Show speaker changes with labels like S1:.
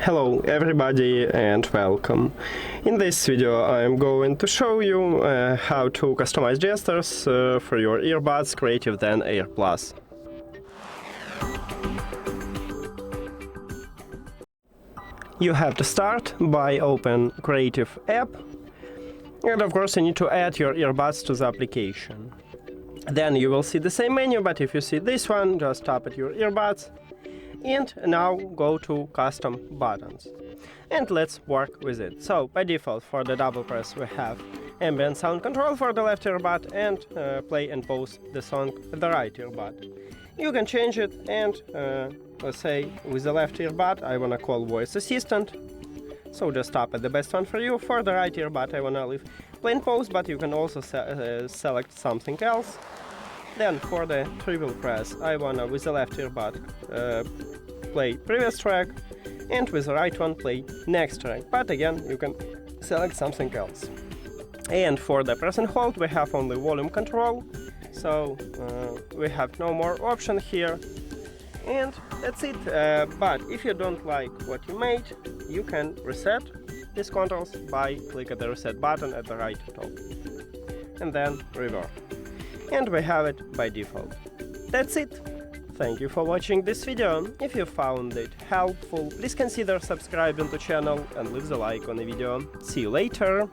S1: Hello everybody and welcome. In this video I'm going to show you how to customize gestures for your earbuds CREATIVE Zen Air Plus. You have to start by open Creative app, and of course you need to add your earbuds to the application. Then you will see the same menu, but if you see this one, just tap at your earbuds. And now go to custom buttons and let's work with it. So by default for the double press we have Ambient Sound Control for the left earbud and play and pause the song with the right earbud. You can change it and let's say with the left earbud I wanna call voice assistant, so just tap at the best one for you. For the right earbud I wanna leave play and pause, but you can also select something else. Then for the triple press I wanna with the left earbud play previous track, and with the right one play next track, but again you can select something else. And for the press and hold we have only volume control, so we have no more option here, and that's it. But if you don't like what you made, you can reset these controls by clicking the reset button at the right top and then revert, and we have it by default. That's it. Thank you for watching this video. If you found it helpful, please consider subscribing to the channel and leave the like on the video. See you later!